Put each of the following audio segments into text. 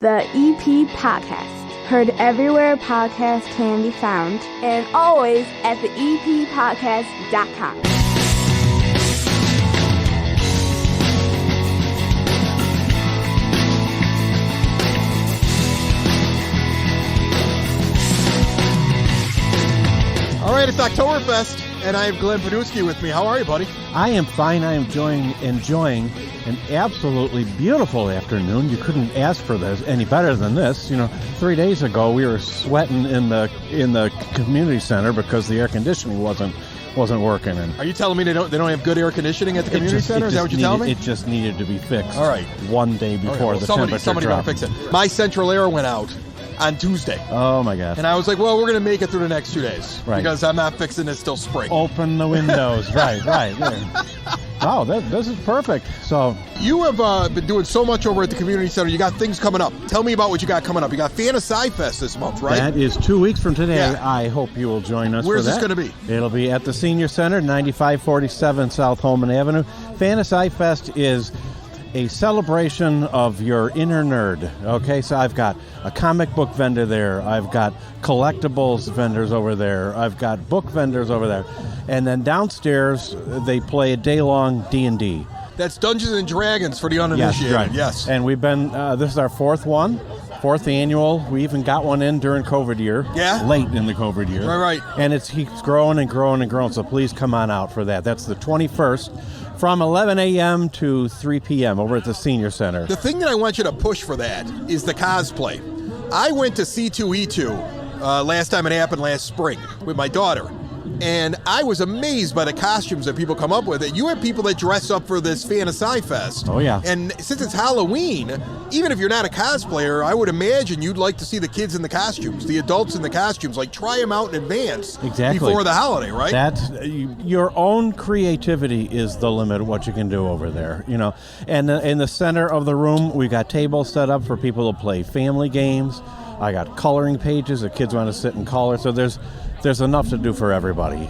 The EP Podcast. Heard everywhere podcasts can be found, and always at the eppodcast.com. All right, it's Oktoberfest, and I have Glenn Pniewski with me. How are you, buddy? I am fine. I am enjoying an absolutely beautiful afternoon. You couldn't ask for this any better than this. 3 days ago we were sweating in the community center because the air conditioning wasn't working. And are you telling me they don't have good air conditioning at the community center? Is that what you're telling me? It just needed to be fixed. All right. One day before the temperature somebody dropped. better fix it. My central air went out on Tuesday. Oh my gosh. And I was like, well, we're going to make it through the next 2 days. Right. Because I'm not fixing it till spring. Open the windows. Right. Yeah. Wow, this is perfect. So you have been doing so much over at the community center. You got things coming up. Tell me about what you got coming up. You got Fantasy Fest this month, right? That is 2 weeks from today. Yeah. I hope you will join us. Where's for this that. going to be? It'll be at the Senior Center, 9547 South Holman Avenue. Fantasy Fest is a celebration of your inner nerd. Okay, so I've got a comic book vendor there. I've got collectibles vendors over there. I've got book vendors over there. And then downstairs, they play a day-long D&D. That's Dungeons and Dragons for the uninitiated. Yes, right. Yes. And we've been, this is our fourth annual. We even got one in during COVID year. Yeah? Late in the COVID year. Right. And it keeps growing and growing and growing, so please come on out for that. That's the 21st from 11 a.m. to 3 p.m. over at the Senior Center. The thing that I want you to push for that is the cosplay. I went to C2E2 last time it happened last spring with my daughter. And I was amazed by the costumes that people come up with. You have people that dress up for this Fantasy Fest. Oh, yeah. And since it's Halloween, even if you're not a cosplayer, I would imagine you'd like to see the kids in the costumes, the adults in the costumes. Like, try them out in advance before the holiday, right? That's your own creativity is the limit of what you can do over there, And in the center of the room, we got tables set up for people to play family games. I got coloring pages that kids want to sit and color. So there's enough to do for everybody,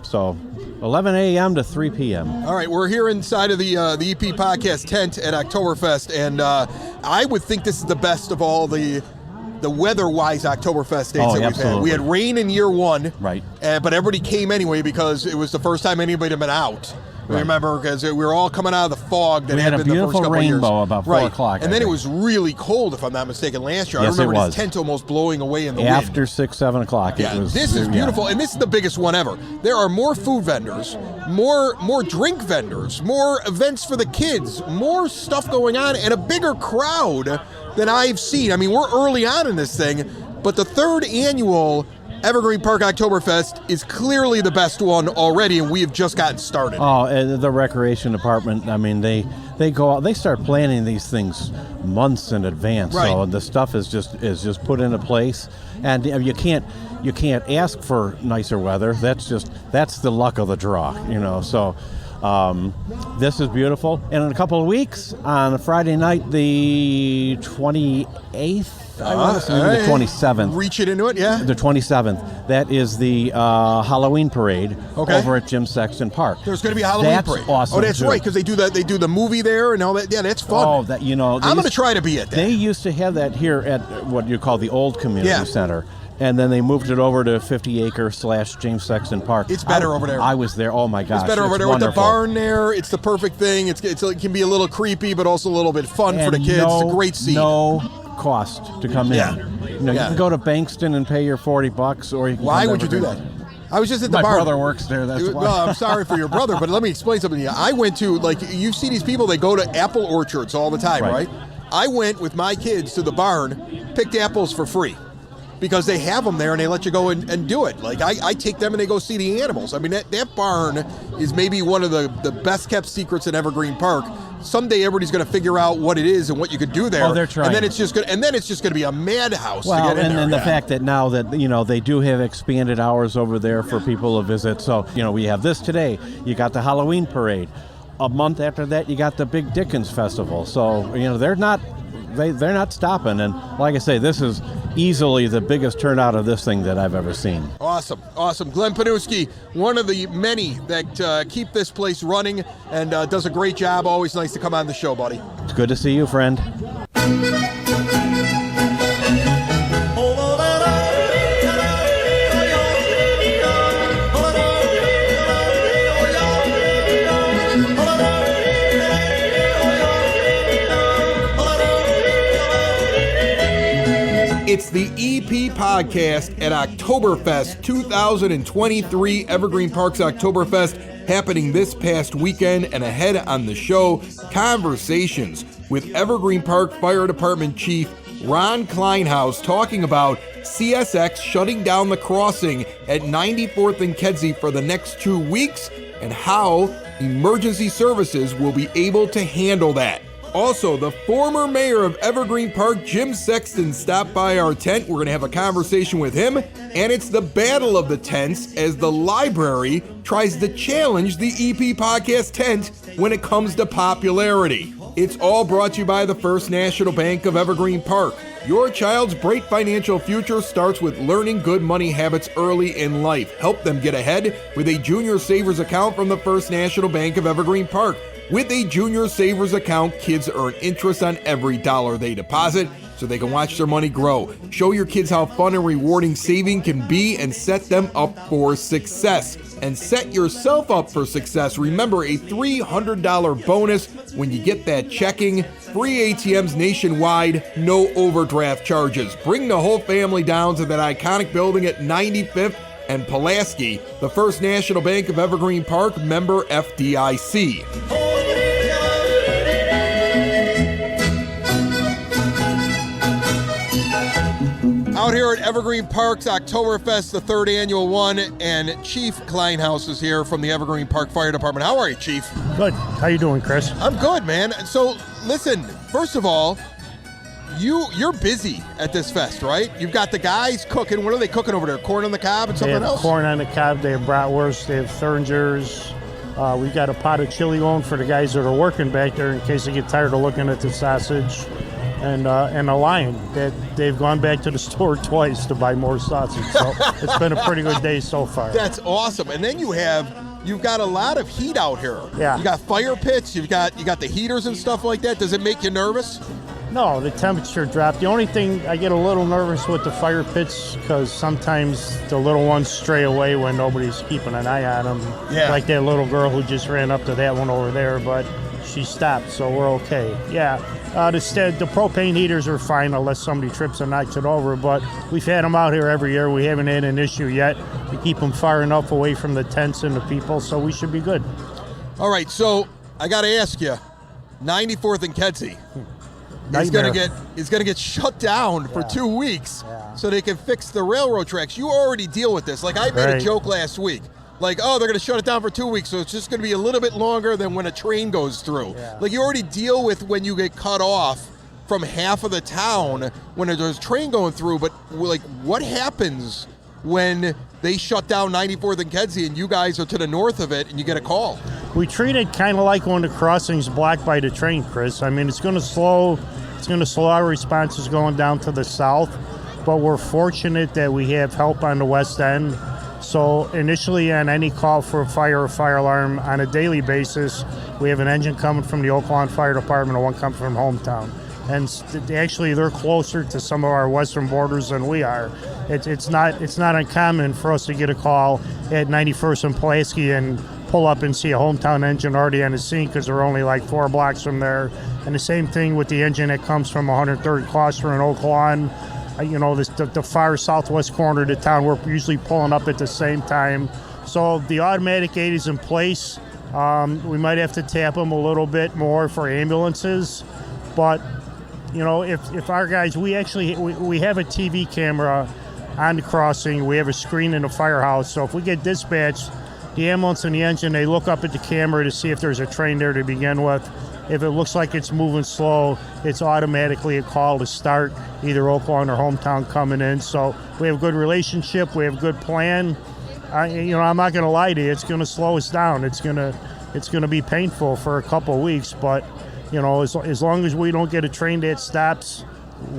So 11 a.m. to 3 p.m. All right, we're here inside of the EP Podcast tent at Oktoberfest, and I would think this is the best of all the weather-wise Oktoberfest dates that we've had. We had rain in year one, right? But everybody came anyway because it was the first time anybody had been out. Right. Remember, because we were all coming out of the fog that had been the first couple of years. We had a beautiful rainbow about 4 o'clock. And then it was really cold, if I'm not mistaken, last year. Yes, I remember it this tent almost blowing away in the wind. After 6, 7 o'clock, it was. This is beautiful, and this is the biggest one ever. There are more food vendors, more drink vendors, more events for the kids, more stuff going on, and a bigger crowd than I've seen. I mean, we're early on in this thing, but the third annual Evergreen Park Oktoberfest is clearly the best one already, and we have just gotten started. Oh, and the recreation department, I mean, they go out, they start planning these things months in advance. Right. So the stuff is just put into place, and you can't ask for nicer weather. That's the luck of the draw, So this is beautiful. And in a couple of weeks, on Friday night, the 28th. The 27th. Reach it into it, yeah? The 27th. That is the Halloween parade over at James Sexton Park. There's going to be a Halloween parade. That's awesome. Oh, that's right, because they do the movie there and all that. Yeah, that's fun. Oh, that I'm going to try to be at that. They used to have that here at what you call the old community center. And then they moved it over to 50-acre / James Sexton Park. It's better over there. I was there. Oh, my gosh. It's better over there wonderful. with the barn there. It's the perfect thing. It can be a little creepy, but also a little bit fun for the kids. It's a great scene. No cost to come in. You can go to Bankston and pay your $40, or you can. Why would you do that? I was just at the barn. My brother works there. That's why. No, I'm sorry for your brother, but let me explain something to you. I went to, you see these people, they go to apple orchards all the time, right? I went with my kids to the barn, picked apples for free. Because they have them there and they let you go and do it. Like, I take them and they go see the animals. I mean, that barn is maybe one of the best kept secrets in Evergreen Park. Someday everybody's going to figure out what it is and what you could do there. Oh, they're trying. And then it's just going to be a madhouse to well, get in there. And then the fact that now that, they do have expanded hours over there for people to visit. So, we have this today. You got the Halloween parade. A month after that, you got the Big Dickens Festival. So, they're not stopping. And like I say, this is easily the biggest turnout of this thing that I've ever seen. Awesome. Glenn Pniewski, one of the many that keep this place running and does a great job. Always nice to come on the show, buddy. It's good to see you, friend. It's the EP Podcast at Oktoberfest 2023, Evergreen Park's Oktoberfest, happening this past weekend. And ahead on the show, conversations with Evergreen Park Fire Department Chief Ron Kleinhaus talking about CSX shutting down the crossing at 94th and Kedzie for the next 2 weeks and how emergency services will be able to handle that. Also, the former mayor of Evergreen Park, James Sexton, stopped by our tent. We're going to have a conversation with him. And it's the battle of the tents as the library tries to challenge the EP Podcast tent when it comes to popularity. It's all brought to you by the First National Bank of Evergreen Park. Your child's bright financial future starts with learning good money habits early in life. Help them get ahead with a junior savers account from the First National Bank of Evergreen Park. With a junior savers account, kids earn interest on every dollar they deposit so they can watch their money grow. Show your kids how fun and rewarding saving can be and set them up for success. And set yourself up for success. Remember, a $300 bonus when you get that checking. Free ATMs nationwide, no overdraft charges. Bring the whole family down to that iconic building at 95th and Pulaski, the First National Bank of Evergreen Park, member FDIC. Out here at Evergreen Park's Oktoberfest, the third annual one, and Chief Kleinhaus is here from the Evergreen Park Fire Department. How are you, Chief? Good. How you doing, Chris? I'm good, man. So, listen, first of all, you're busy at this fest, right? You've got the guys cooking. What are they cooking over there? Corn on the cob and something else? Corn on the cob. They have bratwurst. They have thurngers. We've got a pot of chili going for the guys that are working back there in case they get tired of looking at the sausage. And a lion that they've gone back to the store twice to buy more sausage. So it's been a pretty good day so far. That's awesome. And then you've got a lot of heat out here. Yeah. You got fire pits. You got the heaters and stuff like that. Does it make you nervous? No, the temperature dropped. The only thing I get a little nervous with the fire pits because sometimes the little ones stray away when nobody's keeping an eye on them. Yeah. Like that little girl who just ran up to that one over there, but she stopped, so we're okay. Yeah. The propane heaters are fine unless somebody trips and knocks it over, but we've had them out here every year. We haven't had an issue yet. We keep them far enough away from the tents and the people, so we should be good. All right, so I got to ask you, 94th and Kedzie. He's gonna get shut down for 2 weeks so they can fix the railroad tracks. You already deal with this. Like I made a joke last week. Like, oh, they're going to shut it down for 2 weeks, so it's just going to be a little bit longer than when a train goes through. Yeah. Like, you already deal with when you get cut off from half of the town when there's a train going through, but, like, what happens when they shut down 94th and Kedzie and you guys are to the north of it and you get a call? We treat it kind of like when the crossing's blocked by the train, Chris. I mean, it's going to slow our responses going down to the south, but we're fortunate that we have help on the west end. So initially on any call for a fire or fire alarm on a daily basis, we have an engine coming from the Oak Lawn Fire Department and one coming from hometown. And actually they're closer to some of our western borders than we are. It's not uncommon for us to get a call at 91st and Pulaski and pull up and see a hometown engine already on the scene because they're only like 4 blocks from there. And the same thing with the engine that comes from 103rd Cluster in Oak Lawn. You know, the far southwest corner of the town, we're usually pulling up at the same time. So the automatic gate is in place. We might have to tap them a little bit more for ambulances. But, you know, if our guys, we have a TV camera on the crossing. We have a screen in the firehouse. So if we get dispatched, the ambulance and the engine, they look up at the camera to see if there's a train there to begin with. If it looks like it's moving slow, it's automatically a call to start either Oak Lawn or hometown coming in. So we have a good relationship. We have a good plan. I'm not going to lie to you. It's going to slow us down. It's going to be painful for a couple of weeks. But, you know, as long as we don't get a train that stops,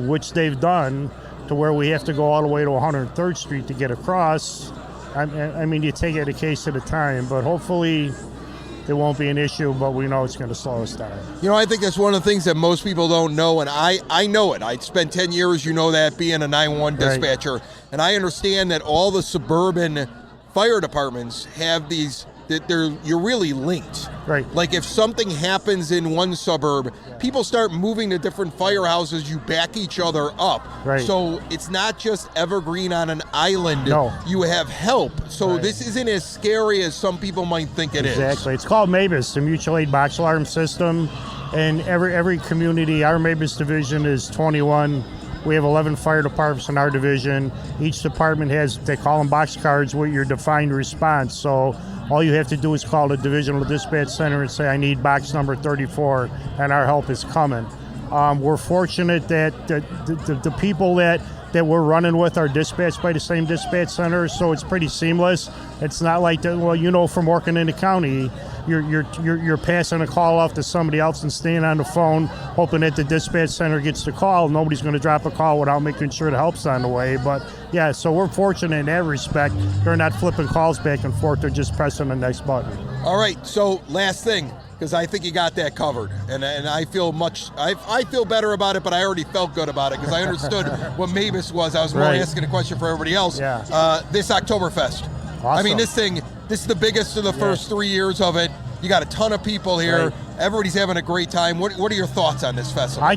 which they've done, to where we have to go all the way to 103rd Street to get across, I mean, you take it a case at a time. But hopefully it won't be an issue, but we know it's going to slow us down. You know, I think that's one of the things that most people don't know, and I know it. I spent 10 years, being a 911 dispatcher, and I understand that all the suburban fire departments have these that you're really linked. Right. Like if something happens in one suburb, people start moving to different firehouses, you back each other up. Right. So it's not just Evergreen on an island. No. You have help. So Right. this isn't as scary as some people might think it is. Exactly. It's called MABUS, the Mutual Aid Box Alarm System. And every community, our MABUS division is 21. We have 11 fire departments in our division. Each department has, they call them box cards, with your defined response. So all you have to do is call the divisional dispatch center and say, I need box number 34, and our help is coming. We're fortunate that the people that we're running with are dispatched by the same dispatch center, so it's pretty seamless. It's not like, from working in the county, you're passing a call off to somebody else and staying on the phone, hoping that the dispatch center gets the call. Nobody's going to drop a call without making sure the help's on the way. But yeah, so we're fortunate in that respect. They're not flipping calls back and forth. They're just pressing the next button. All right, so last thing, because I think you got that covered, and I feel I feel better about it, but I already felt good about it because I understood what MABUS was. I was more asking a question for everybody else. Yeah. This Oktoberfest. Awesome. I mean, this is the biggest of the first 3 years of it. You got a ton of people here. Right. Everybody's having a great time. What are your thoughts on this festival?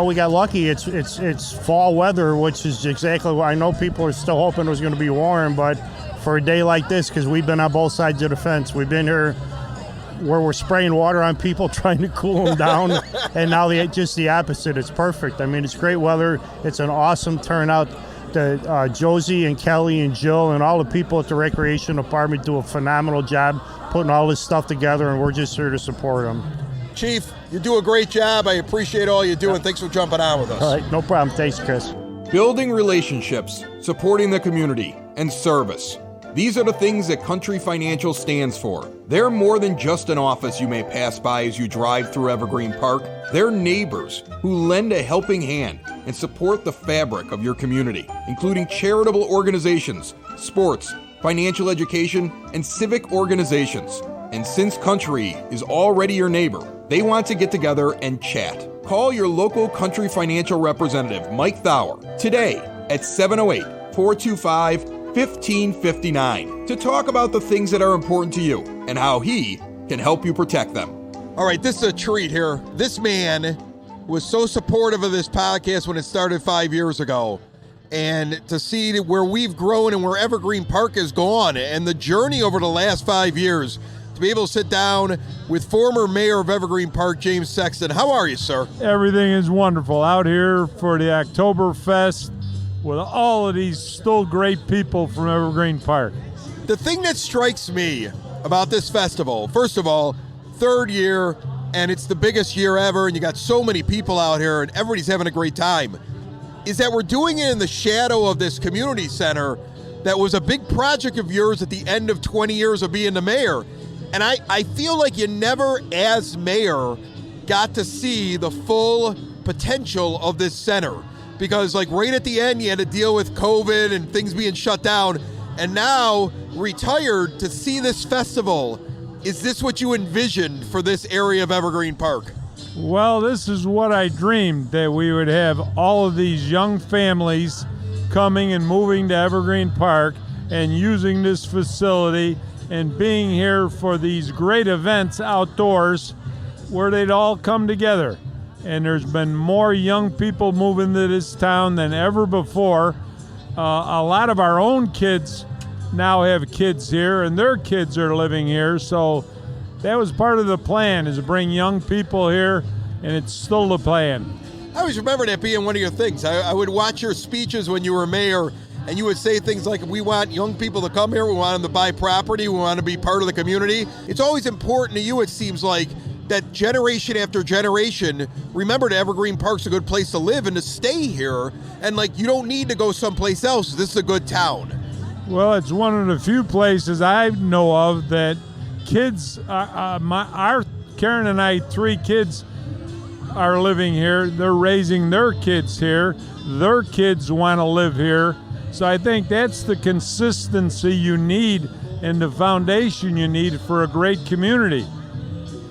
We got lucky. It's fall weather, which is exactly what I know. People are still hoping it was going to be warm, but for a day like this, because we've been on both sides of the fence, we've been here where we're spraying water on people trying to cool them down, and now just the opposite. It's perfect. I mean, it's great weather. It's an awesome turnout. Josie and Kelly and Jill and all the people at the Recreation Department do a phenomenal job putting all this stuff together, and we're just here to support them. Chief, you do a great job. I appreciate all you do, and thanks for jumping on with us. All right, no problem. Thanks, Chris. Building relationships, supporting the community, and service. These are the things that Country Financial stands for. They're more than just an office you may pass by as you drive through Evergreen Park. They're neighbors who lend a helping hand and support the fabric of your community, including charitable organizations, sports, financial education, and civic organizations. And since Country is already your neighbor, they want to get together and chat. Call your local Country Financial representative, Mike Thauer, today at 708-425-1559 to talk about the things that are important to you and how he can help you protect them. All right, this is a treat here. This man was so supportive of this podcast when it started 5 years ago. And to see where we've grown and where Evergreen Park has gone and the journey over the last 5 years, to be able to sit down with former Mayor of Evergreen Park, James Sexton. How are you, sir? Everything is wonderful out here for the Oktoberfest with all of these still great people from Evergreen Park. The thing that strikes me about this festival, first of all, third year, and it's the biggest year ever, and you got so many people out here, and everybody's having a great time, is that we're doing it in the shadow of this community center that was a big project of yours at the end of 20 years of being the mayor. And I feel like you never, as mayor, got to see the full potential of this center. Because like right at the end, you had to deal with COVID and things being shut down. And now, retired, to see this festival, is this what you envisioned for this area of Evergreen Park? Well, this is what I dreamed, that we would have all of these young families coming and moving to Evergreen Park and using this facility and being here for these great events outdoors where they'd all come together. And there's been more young people moving to this town than ever before. A lot of our own kids now have kids here, and their kids are living here. So that was part of the plan, is to bring young people here, and it's still the plan. I always remember that being one of your things. I would watch your speeches when you were mayor, and you would say things like, we want young people to come here, we want them to buy property, we want to be part of the community. It's always important to you, it seems like, that generation after generation, remember that Evergreen Park's a good place to live and to stay here, and like you don't need to go someplace else. This is a good town. Well, it's one of the few places I know of that kids, our Karen and I, 3 kids are living here. They're raising their kids here. Their kids want to live here. So I think that's the consistency you need and the foundation you need for a great community.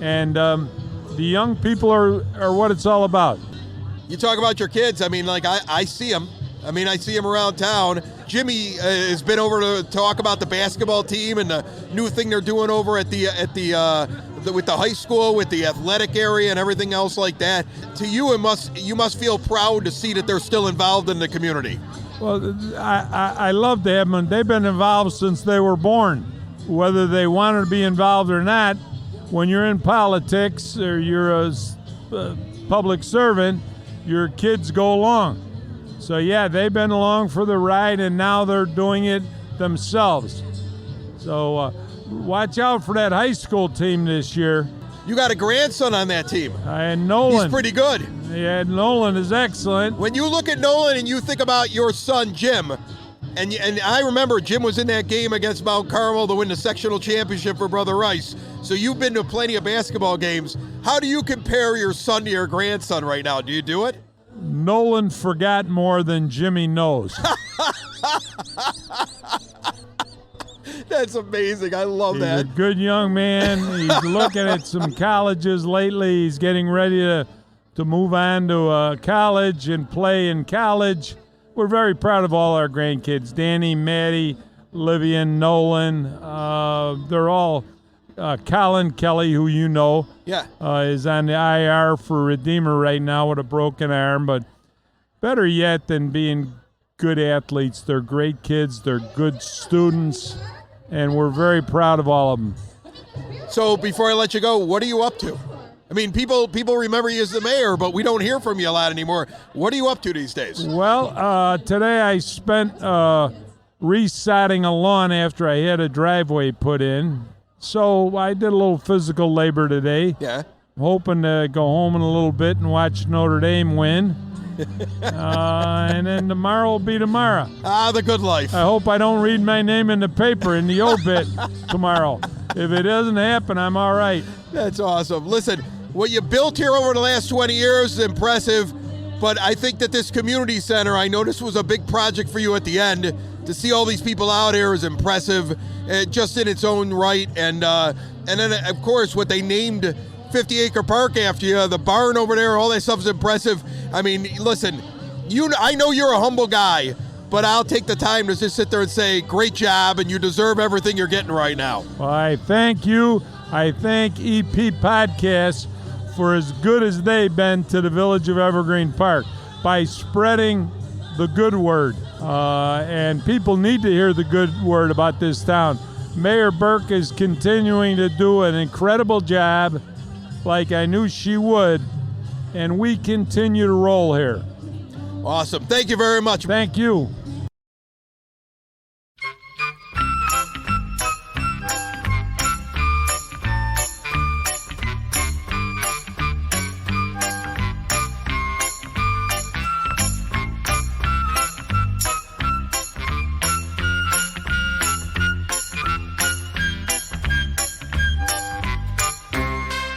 And the young people are what it's all about. You talk about your kids. I mean, like I see them. I mean, I see him around town. Jimmy has been over to talk about the basketball team and the new thing they're doing over at the with the high school, with the athletic area and everything else like that. To you, you must feel proud to see that they're still involved in the community. Well, I love to have them. They've been involved since they were born, whether they wanted to be involved or not. When you're in politics or you're a public servant, your kids go along. So, yeah, they've been along for the ride, and now they're doing it themselves. So watch out for that high school team this year. You got a grandson on that team. And Nolan. He's pretty good. Yeah, Nolan is excellent. When you look at Nolan and you think about your son, Jim, and I remember Jim was in that game against Mount Carmel to win the sectional championship for Brother Rice. So you've been to plenty of basketball games. How do you compare your son to your grandson right now? Do you do it? Nolan forgot more than Jimmy knows. That's amazing. I love that. He's a good young man. He's looking at some colleges lately. He's getting ready to move on to college and play in college. We're very proud of all our grandkids. Danny, Maddie, Livian, Nolan. They're all Colin Kelly, who you know, is on the IR for Redeemer right now with a broken arm. But better yet than being good athletes, they're great kids. They're good students, and we're very proud of all of them. So before I let you go, what are you up to? I mean, people remember you as the mayor, but we don't hear from you a lot anymore. What are you up to these days? Well, today I spent resodding a lawn after I had a driveway put in. So I did a little physical labor today. Yeah. Hoping to go home in a little bit and watch Notre Dame win. And then tomorrow will be tomorrow. The good life. I hope I don't read my name in the paper in the obit tomorrow. If it doesn't happen, I'm all right. That's awesome. Listen, what you built here over the last 20 years is impressive, but I think that this community center, I know this was a big project for you at the end. To see all these people out here is impressive, just in its own right. And then, of course, what they named 50 Acre Park after you, the barn over there, all that stuff is impressive. I mean, listen, I know you're a humble guy, but I'll take the time to just sit there and say, great job, and you deserve everything you're getting right now. Well, I thank you. I thank EP Podcasts for as good as they've been to the village of Evergreen Park by spreading the good word. And people need to hear the good word about this town. Mayor Burke is continuing to do an incredible job, like I knew she would, and we continue to roll here. Awesome. Thank you very much. Thank you.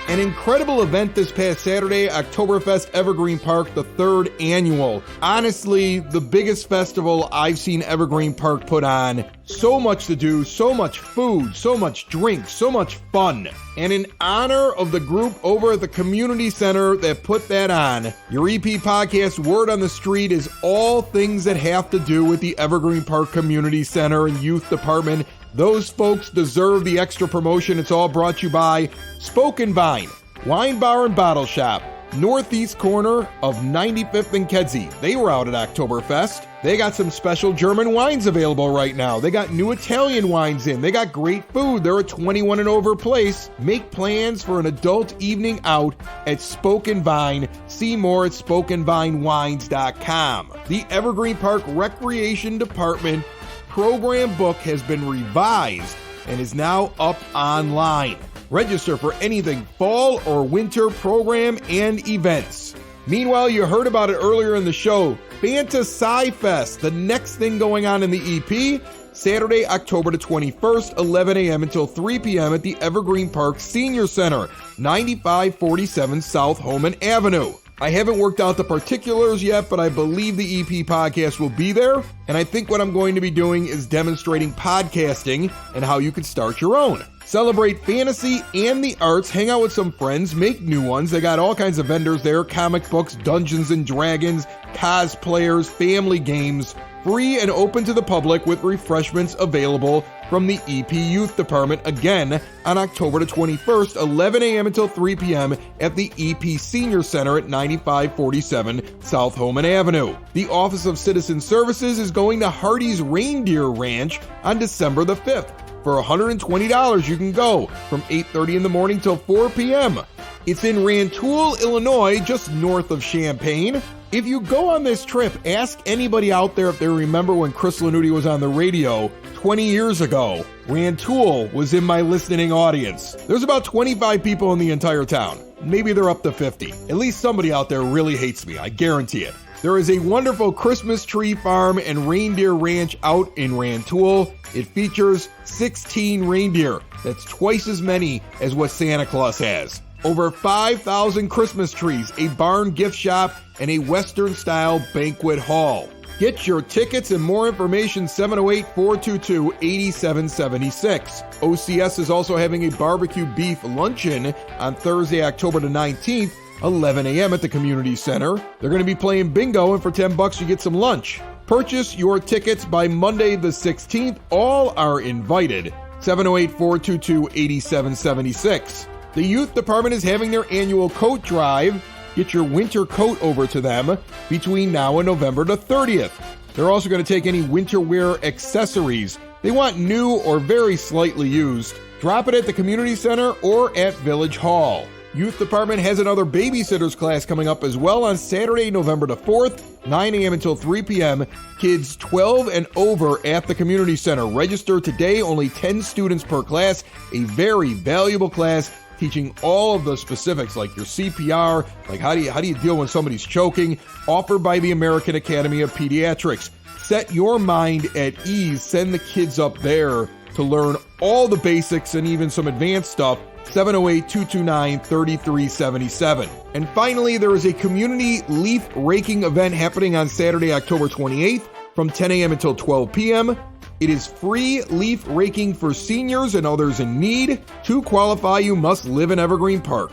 An incredible event this past Saturday, Oktoberfest Evergreen Park, the 3rd annual. Honestly, the biggest festival I've seen Evergreen Park put on. So much to do, so much food, so much drink, so much fun. And in honor of the group over at the community center that put that on, your EP podcast Word on the Street is all things that have to do with the Evergreen Park Community Center and Youth Department. Those folks deserve the extra promotion. It's all brought to you by Spoken Vine, Wine Bar and Bottle Shop, northeast corner of 95th and Kedzie. They were out at Oktoberfest. They got some special German wines available right now. They got new Italian wines in. They got great food. They're a 21 and over place. Make plans for an adult evening out at Spoken Vine. See more at SpokenVineWines.com. The Evergreen Park Recreation Department program book has been revised and is now up online. Register for anything fall or winter program and events. Meanwhile, you heard about it earlier in the show. Fanta Sci-Fest, the next thing going on in the EP, Saturday, October the 21st, 11 a.m. until 3 p.m. at the Evergreen Park Senior Center, 9547 South Holman Avenue. I haven't worked out the particulars yet, but I believe the EP podcast will be there. And I think what I'm going to be doing is demonstrating podcasting and how you can start your own. Celebrate fantasy and the arts, hang out with some friends, make new ones. They got all kinds of vendors there, comic books, Dungeons and Dragons, cosplayers, family games, free and open to the public with refreshments available from the EP Youth Department again on October the 21st, 11 a.m. until 3 p.m. at the EP Senior Center at 9547 South Holman Avenue. The Office of Citizen Services is going to Hardy's Reindeer Ranch on December the 5th. For $120, you can go from 8:30 in the morning till 4 p.m. It's in Rantoul, Illinois, just north of Champaign. If you go on this trip, ask anybody out there if they remember when Chris Lanuti was on the radio 20 years ago. Rantoul was in my listening audience. There's about 25 people in the entire town. Maybe they're up to 50. At least somebody out there really hates me, I guarantee it. There is a wonderful Christmas tree farm and reindeer ranch out in Rantoul. It features 16 reindeer. That's twice as many as what Santa Claus has. Over 5,000 Christmas trees, a barn gift shop, and a Western-style banquet hall. Get your tickets and more information 708-422-8776. OCS is also having a barbecue beef luncheon on Thursday, October the 19th, 11 a.m. at the community center. They're going to be playing bingo, and for $10 you get some lunch. Purchase your tickets by Monday the 16th. All are invited. 708-422-8776. The Youth Department is having their annual coat drive. Get your winter coat over to them between now and November the 30th. They're also going to take any winter wear accessories they want new or very slightly used. Drop it at the community center or at Village Hall. Youth Department has another babysitters class coming up as well on Saturday, November the 4th, 9 a.m. until 3 p.m. Kids 12 and over at the community center. Register today, only 10 students per class. A very valuable class teaching all of the specifics like your CPR, like how do you deal when somebody's choking, offered by the American Academy of Pediatrics. Set your mind at ease. Send the kids up there to learn all the basics and even some advanced stuff. 708-229-3377. And finally, there is a community leaf raking event happening on Saturday, October 28th from 10 a.m. until 12 p.m. It is free leaf raking for seniors and others in need. To qualify, you must live in Evergreen Park.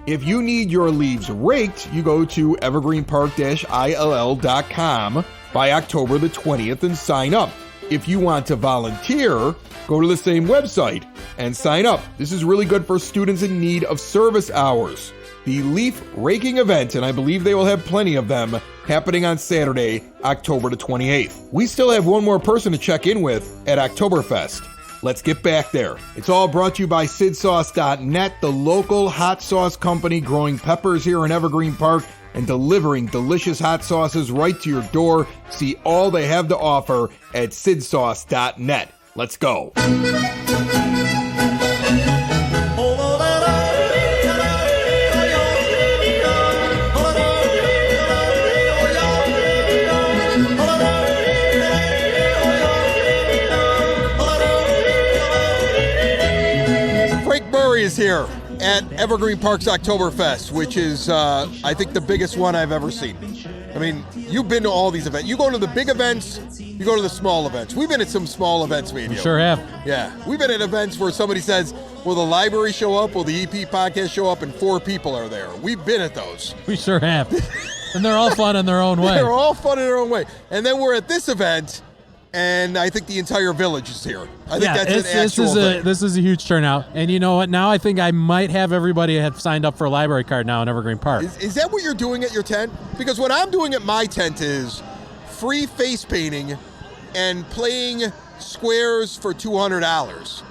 If you need your leaves raked, you go to evergreenpark-ill.com by October the 20th and sign up. If you want to volunteer, go to the same website and sign up. This is really good for students in need of service hours. The leaf raking event, and I believe they will have plenty of them, happening on Saturday, October the 28th. We still have one more person to check in with at Oktoberfest. Let's get back there. It's all brought to you by SidSauce.net, the local hot sauce company growing peppers here in Evergreen Park and delivering delicious hot sauces right to your door. See all they have to offer at SidSauce.net. Let's go. Is here at Evergreen Park's Oktoberfest, which is, I think, the biggest one I've ever seen. I mean, you've been to all these events. You go to the big events, you go to the small events. We've been at some small events, me and you. Sure have. Yeah. We've been at events where somebody says, will the library show up? Will the EP podcast show up? And 4 people are there. We've been at those. We sure have. And they're all fun in their own way. They're all fun in their own way. And then we're at this event, and I think the entire village is here. I think that's an actual thing. This is a huge turnout. And you know what? Now I think I might have everybody have signed up for a library card now in Evergreen Park. Is that what you're doing at your tent? Because what I'm doing at my tent is free face painting and playing squares for $200,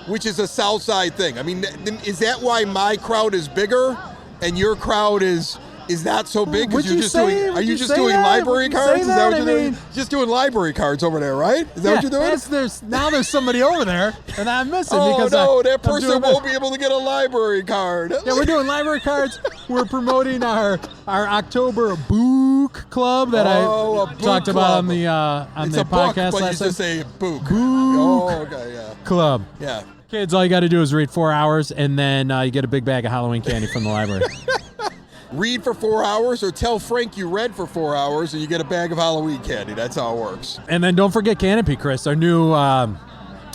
which is a South Side thing. I mean, is that why my crowd is bigger and your crowd is not so big? Because you're just doing. Are you just doing library cards? Is that what you're doing? Just doing library cards over there, right? Is that what you're doing? Now there's somebody over there, and I'm missing. Oh because no, that person won't be able to get a library card. Yeah, we're doing library cards. We're promoting our October Book Club that I talked about on the podcast book, last time. It's a book. Book Oh, okay, yeah. Club. Yeah. Kids, all you got to do is read 4 hours, and then you get a big bag of Halloween candy from the library. read for 4 hours or tell Frank you read for 4 hours and you get a bag of Halloween candy. That's how it works. And then don't forget Canopy, Chris, our new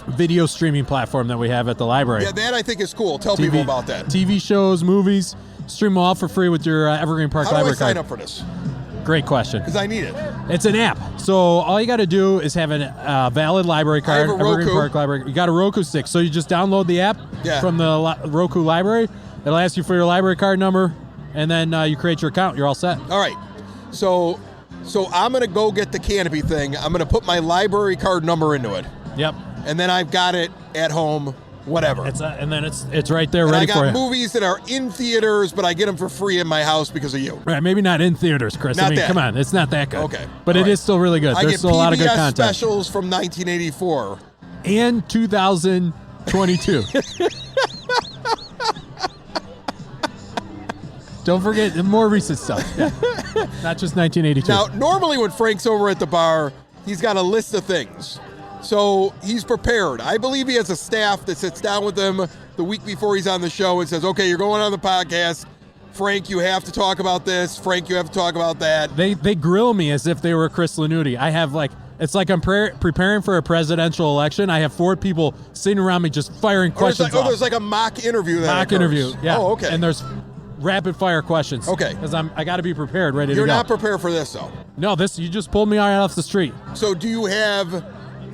video streaming platform that we have at the library. Yeah, that I think is cool. Tell people about that. TV shows, movies, stream them all for free with your Evergreen Park library How do I sign card. up for this? Great question. Because I need it. It's an app. So all you got to do is have a valid library card. I have a Roku. Evergreen Park library. You got a Roku stick. So you just download the app from the Roku library. It'll ask you for your library card number, and then you create your account. You're all set. All right. So I'm going to go get the Canopy thing. I'm going to put my library card number into it. Yep. And then I've got it at home, whatever. And then it's right there and ready for you. I got movies that are in theaters, but I get them for free in my house because of you. Right, maybe not in theaters, Chris. Not I mean, that. come on, it's not that good. Okay. But All it right. is still really good. I There's get still a lot of good PBS content. specials from 1984. And 2022. Don't forget the more recent stuff. Yeah. Not just 1982. Now, normally when Frank's over at the bar, he's got a list of things. So he's prepared. I believe he has a staff that sits down with him the week before he's on the show and says, okay, you're going on the podcast. Frank, you have to talk about this. Frank, you have to talk about that. They grill me as if they were Chris Lanuti. I have it's like I'm preparing for a presidential election. I have 4 people sitting around me just firing questions off. There's like a mock interview that Mock occurs. interview, yeah. Oh, okay. And there's rapid fire questions. Okay. Because I got to be prepared, ready to go. You're not prepared for this, though. No, you just pulled me right off the street. So do you have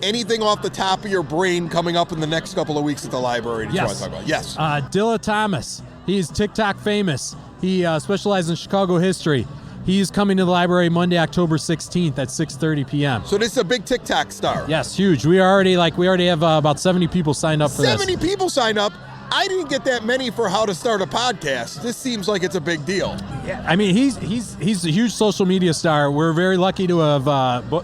anything off the top of your brain coming up in the next couple of weeks at the library that you want to talk about? Yes. Dilla Thomas. He's TikTok famous. He specializes in Chicago history. He's coming to the library Monday, October 16th at 6:30 p.m. So this is a big TikTok star. Yes, huge. We already have about 70 people signed up for 70 people signed up. I didn't get that many for how to start a podcast. This seems like it's a big deal. Yeah, I mean he's a huge social media star. We're very lucky to have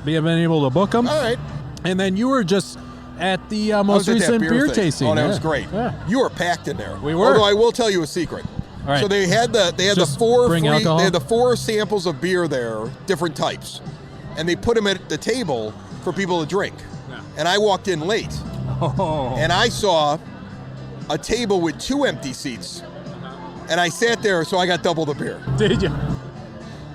been able to book him. All right. And then you were just at the most recent beer tasting. Oh, that was great. Yeah. You were packed in there. We were. Although I will tell you a secret. All right. So they had the Just 4 bring free, alcohol? they had the 4 samples of beer there, different types, and they put them at the table for people to drink. Yeah. And I walked in late, and I saw a table with 2 empty seats, and I sat there, so I got double the beer. Did you?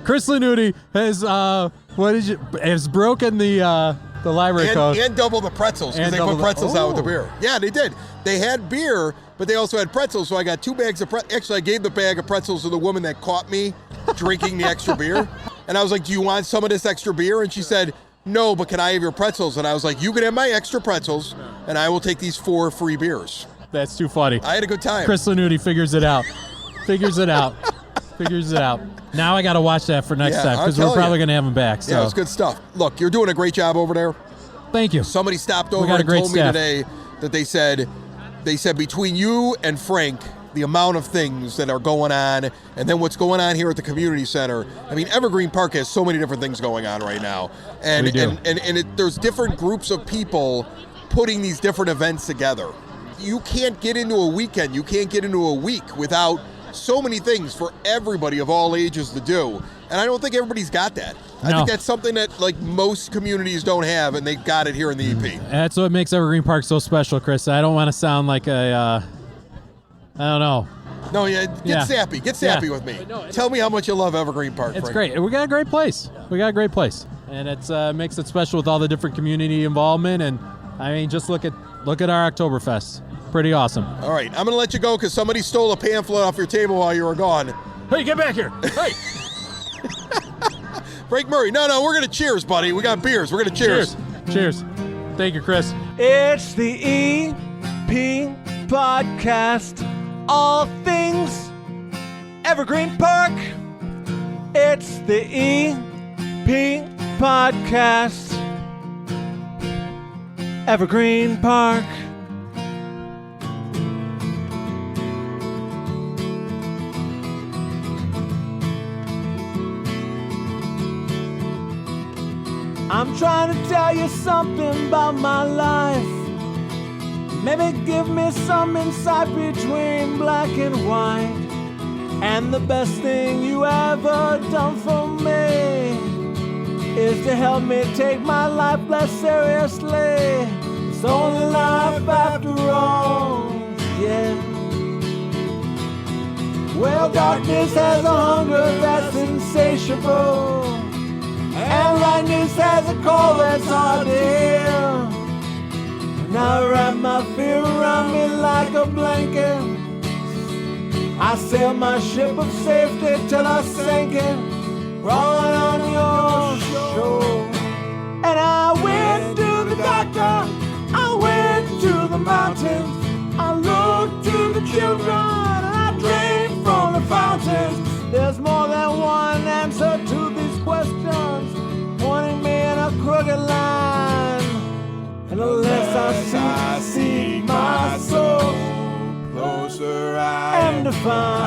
Chris Lanuti has broken the library code. And double the pretzels, because they put pretzels out with the beer. Yeah, they did. They had beer, but they also had pretzels, so I got 2 bags of pretzels. Actually, I gave the bag of pretzels to the woman that caught me drinking the extra beer. And I was like, do you want some of this extra beer? And she said, no, but can I have your pretzels? And I was like, you can have my extra pretzels, and I will take these 4 free beers. That's too funny. I had a good time. Chris Lanuti figures it out. Figures it out. Now I got to watch that for next time, because we're probably going to have him back. So. Yeah, it's good stuff. Look, you're doing a great job over there. Thank you. Somebody stopped over and told me today that they said between you and Frank, the amount of things that are going on, and then what's going on here at the community center. I mean, Evergreen Park has so many different things going on right now, and there's different groups of people putting these different events together. You can't get into a weekend, you can't get into a week without so many things for everybody of all ages to do, and I don't think everybody's got that. I think that's something that most communities don't have, and they got it here in the EP. That's what makes Evergreen Park so special, Chris. I don't want to sound like I don't know. No, get sappy. Get sappy with me. Tell me how much you love Evergreen Park. It's Frank. great. We got a great place. And it makes it special with all the different community involvement. And I mean, just look at our Oktoberfest. Pretty awesome. All right, I'm going to let you go because somebody stole a pamphlet off your table while you were gone. Hey, get back here. Hey. Frank Murray. No, we're going to cheers, buddy. We got beers. We're going to cheers. Cheers. Thank you, Chris. It's the EP Podcast. All things Evergreen Park. It's the EP Podcast. Evergreen Park. I'm trying to tell you something about my life. Maybe give me some insight between black and white. And the best thing you ever done for me is to help me take my life less seriously. It's only life after all, yeah. Well, darkness has a hunger that's insatiable, and lightness has a call that's hard to hear. And I wrap my fear around me like a blanket. I sail my ship of safety till I sink it, rolling on your shore. And I went to the doctor, I went to the mountains, I looked to the children, and I drank from the fountains. There's more than one answer to these questions, pointing me in a crooked line. And unless I see my soul closer, I am defined.